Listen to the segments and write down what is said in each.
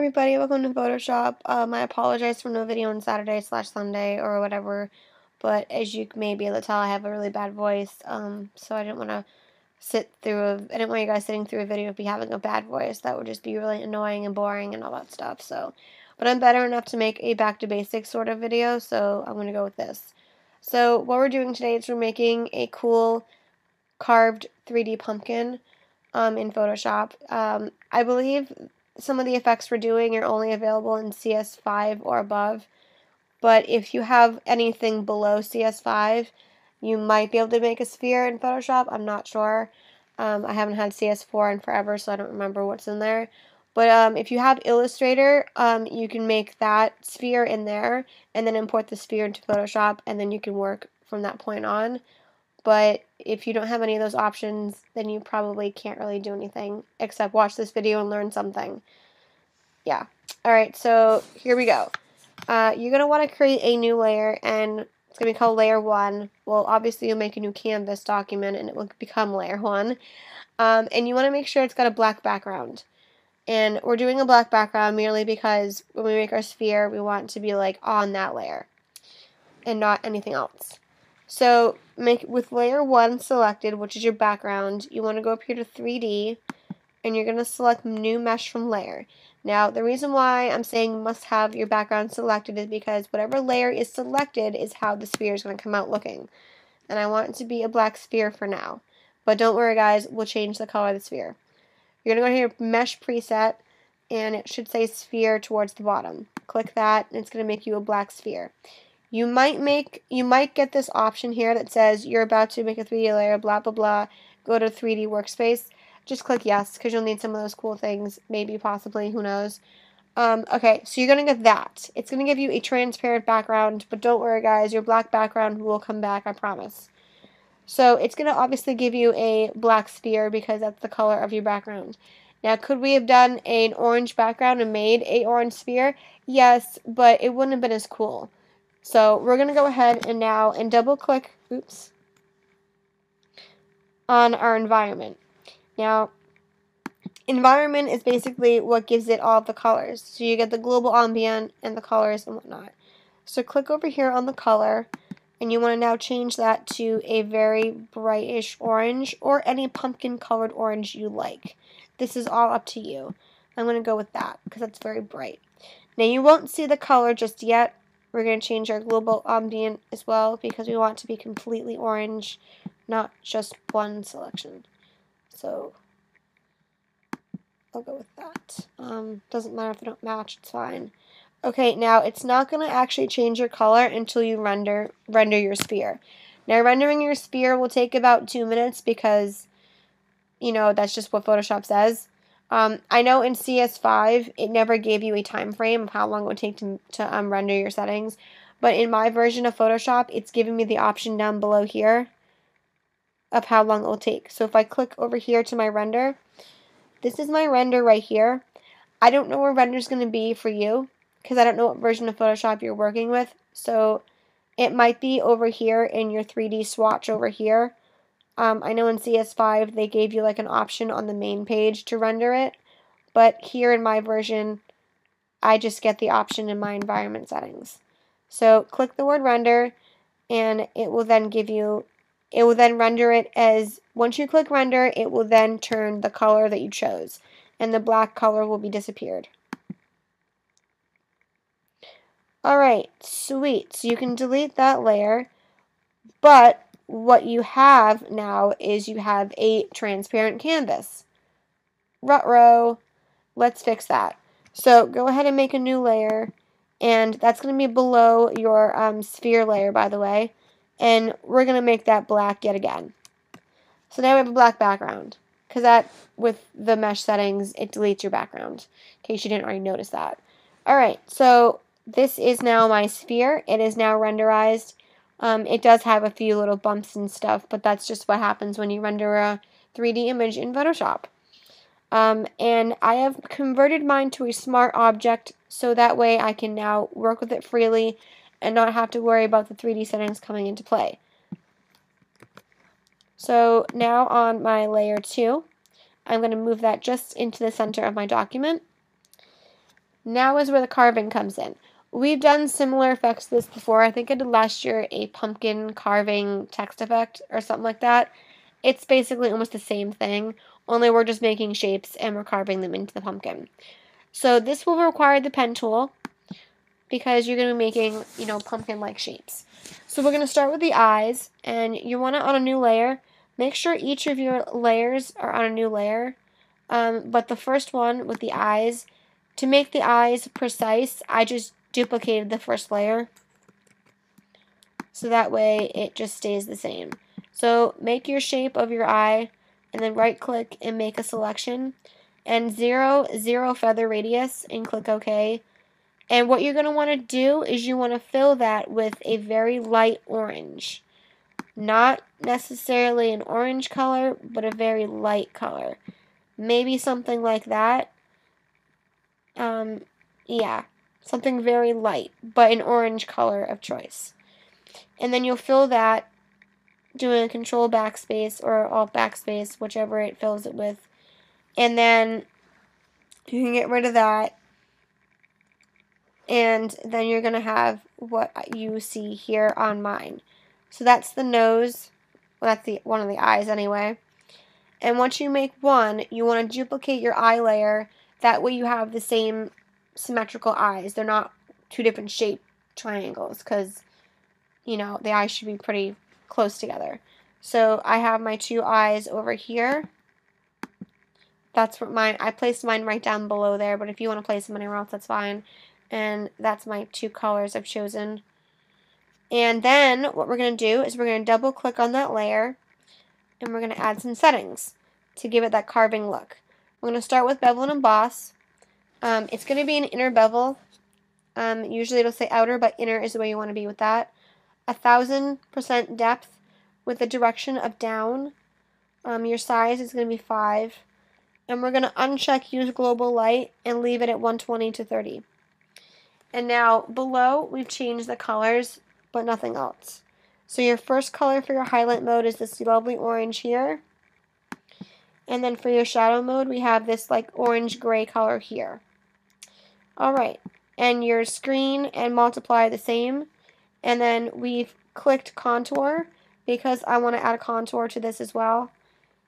Everybody, welcome to Photoshop. I apologize for no video on Saturday/Sunday or whatever, but as you may be able to tell, I have a really bad voice, so I didn't want to I didn't want you guys sitting through a video if you having a bad voice. That would just be really annoying and boring and all that stuff, but I'm better enough to make a back to basics sort of video, so I'm going to go with this. So what we're doing today is we're making a cool carved 3D pumpkin in Photoshop. I believe some of the effects we're doing are only available in CS5 or above, but if you have anything below CS5, you might be able to make a sphere in Photoshop. I'm not sure. I haven't had CS4 in forever, so I don't remember what's in there. But if you have Illustrator, you can make that sphere in there and then import the sphere into Photoshop, and then you can work from that point on. But if you don't have any of those options, then you probably can't really do anything except watch this video and learn something. Yeah. Alright, so here we go. You're going to want to create a new layer, and it's going to be called layer 1. Well, obviously you'll make a new canvas document and it will become layer 1. And you want to make sure it's got a black background. And we're doing a black background merely because when we make our sphere, we want it to be like on that layer and not anything else. So with layer 1 selected, which is your background, you want to go up here to 3D, and you're going to select new mesh from layer. Now, the reason why I'm saying must have your background selected is because whatever layer is selected is how the sphere is going to come out looking. And I want it to be a black sphere for now. But don't worry, guys, we'll change the color of the sphere. You're going to go here, mesh preset, and it should say sphere towards the bottom. Click that, and it's going to make you a black sphere. You might get this option here that says you're about to make a 3D layer, blah, blah, blah. Go to 3D workspace. Just click yes, because you'll need some of those cool things. Maybe, possibly, who knows. Okay, so you're going to get that. It's going to give you a transparent background, but don't worry, guys. Your black background will come back, I promise. So it's going to obviously give you a black sphere because that's the color of your background. Now, could we have done an orange background and made an orange sphere? Yes, but it wouldn't have been as cool. So we're going to go ahead and double click, on our environment. Now, environment is basically what gives it all the colors. So you get the global ambient and the colors and whatnot. So click over here on the color, and you want to now change that to a very brightish orange or any pumpkin colored orange you like. This is all up to you. I'm going to go with that because that's very bright. Now you won't see the color just yet. We're going to change our global ambient as well because we want it to be completely orange, not just one selection. So I'll go with that. Doesn't matter if they don't match, it's fine. Okay, now it's not going to actually change your color until you render your sphere. Now rendering your sphere will take about 2 minutes because, you know, that's just what Photoshop says. I know in CS5 it never gave you a time frame of how long it would take to render your settings, but in my version of Photoshop it's giving me the option down below here of how long it will take. So if I click over here to my render, this is my render right here. I don't know where render is going to be for you because I don't know what version of Photoshop you're working with, so it might be over here in your 3D swatch over here. I know in CS5 they gave you like an option on the main page to render it, but here in my version I just get the option in my environment settings. So click the word render, and it will then render it as, once you click render, it will then turn the color that you chose, and the black color will be disappeared. Alright, sweet. So you can delete that layer, but what you have now is you have a transparent canvas. Ruh-roh. Let's fix that. So go ahead and make a new layer, and that's going to be below your sphere layer, by the way, and we're going to make that black yet again. So now we have a black background, because that, with the mesh settings, it deletes your background, in case you didn't already notice that. Alright, so this is now my sphere. It is now renderized. It does have a few little bumps and stuff, but that's just what happens when you render a 3D image in Photoshop. And I have converted mine to a smart object, so that way I can now work with it freely and not have to worry about the 3D settings coming into play. So now on my layer 2, I'm going to move that just into the center of my document. Now is where the carving comes in. We've done similar effects to this before. I think I did last year a pumpkin carving text effect or something like that. It's basically almost the same thing, only we're just making shapes and we're carving them into the pumpkin. So this will require the pen tool because you're going to be making, pumpkin-like shapes. So we're going to start with the eyes, and you want it on a new layer. Make sure each of your layers are on a new layer. But the first one with the eyes, to make the eyes precise, I just duplicated the first layer. So that way it just stays the same. So make your shape of your eye, and then right click and make a selection. And 0 feather radius, and click OK. And what you're going to want to do is you want to fill that with a very light orange. Not necessarily an orange color, but a very light color. Maybe something like that. Yeah, something very light, but an orange color of choice. And then you'll fill that doing a control backspace or alt backspace, whichever it fills it with. And then you can get rid of that. And then you're going to have what you see here on mine. So that's the nose. Well, that's one of the eyes anyway. And once you make one, you want to duplicate your eye layer. That way you have the same symmetrical eyes. They're not two different shaped triangles because, the eyes should be pretty close together. So I have my two eyes over here. That's what I placed mine right down below there, but if you want to place them anywhere else, that's fine. And that's my two colors I've chosen. And then what we're going to do is we're going to double click on that layer, and we're going to add some settings to give it that carving look. We're going to start with Bevel and Emboss. It's going to be an inner bevel. Usually it'll say outer, but inner is the way you want to be with that. 1000% depth with the direction of down. Your size is going to be 5. And we're going to uncheck use global light and leave it at 120 to 30. And now below we've changed the colors, but nothing else. So your first color for your highlight mode is this lovely orange here. And then for your shadow mode, we have this like orange gray color here. Alright, and your screen and multiply the same. And then we've clicked contour because I want to add a contour to this as well.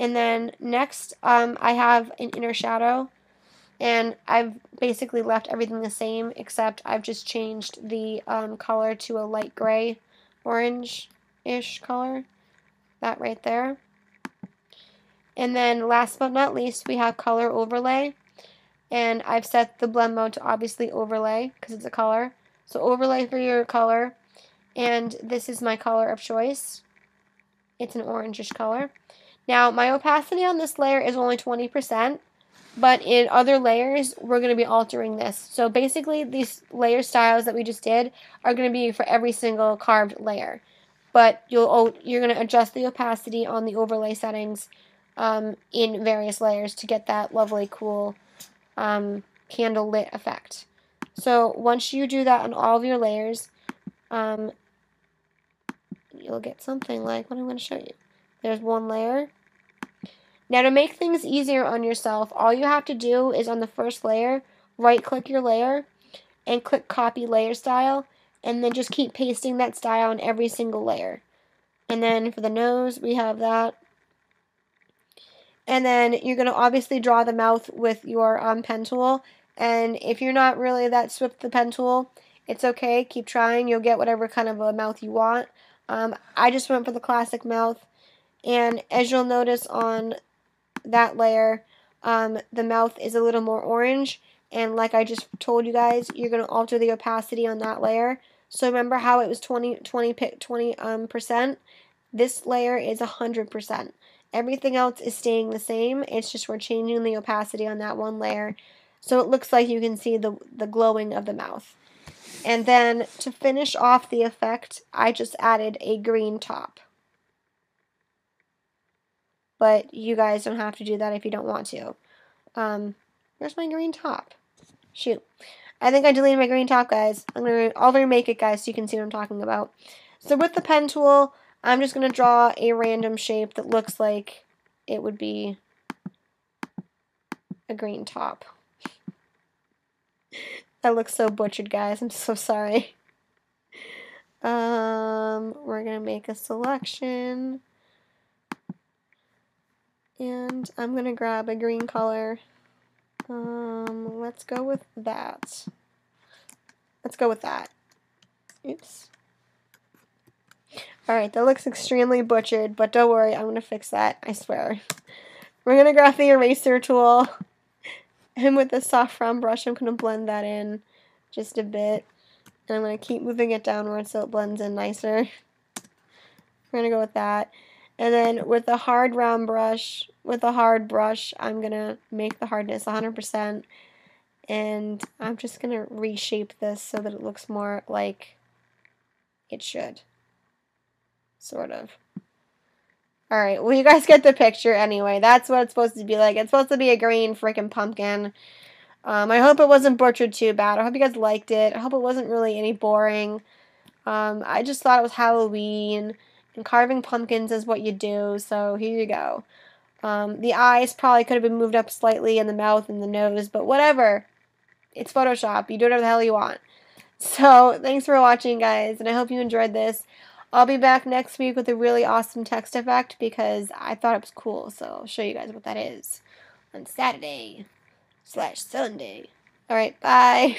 And then next, I have an inner shadow. And I've basically left everything the same, except I've just changed the color to a light gray, orange-ish color. That right there. And then last but not least, we have color overlay. And I've set the blend mode to obviously overlay, because it's a color. So overlay for your color. And this is my color of choice. It's an orangish color. Now, my opacity on this layer is only 20%. But in other layers, we're going to be altering this. So basically, these layer styles that we just did are going to be for every single carved layer. But you're going to adjust the opacity on the overlay settings in various layers to get that lovely, cool candle lit effect. So once you do that on all of your layers, you'll get something like what I'm going to show you. There's one layer. Now to make things easier on yourself, all you have to do is on the first layer, right click your layer and click copy layer style, and then just keep pasting that style on every single layer. And then for the nose, we have that. And then you're going to obviously draw the mouth with your pen tool. And if you're not really that swift with the pen tool, it's okay. Keep trying. You'll get whatever kind of a mouth you want. I just went for the classic mouth. And as you'll notice on that layer, the mouth is a little more orange. And like I just told you guys, you're going to alter the opacity on that layer. So remember how it was 20%? This layer is 100%. Everything else is staying the same. It's just we're changing the opacity on that one layer. So it looks like you can see the glowing of the mouth. And then to finish off the effect, I just added a green top. But you guys don't have to do that if you don't want to. Where's my green top? Shoot. I think I deleted my green top, guys. I'll remake it, guys, so you can see what I'm talking about. So with the pen tool, I'm just going to draw a random shape that looks like it would be a green top. That looks so butchered, guys. I'm so sorry. We're gonna make a selection. And I'm gonna grab a green color. Let's go with that. Let's go with that. Oops. Alright, that looks extremely butchered, but don't worry, I'm gonna fix that, I swear. We're gonna grab the eraser tool. And with the soft round brush, I'm gonna blend that in just a bit. And I'm gonna keep moving it downward so it blends in nicer. We're gonna go with that. And then with the hard round brush, I'm gonna make the hardness 100%. And I'm just gonna reshape this so that it looks more like it should. Sort of. Alright, well you guys get the picture anyway. That's what it's supposed to be like. It's supposed to be a green freaking pumpkin. I hope it wasn't butchered too bad. I hope you guys liked it. I hope it wasn't really any boring. I just thought it was Halloween, and carving pumpkins is what you do, so here you go. The eyes probably could have been moved up slightly, and the mouth and the nose, but whatever. It's Photoshop. You do whatever the hell you want. So, thanks for watching, guys, and I hope you enjoyed this. I'll be back next week with a really awesome text effect because I thought it was cool, so I'll show you guys what that is on Saturday/Sunday. Alright, bye.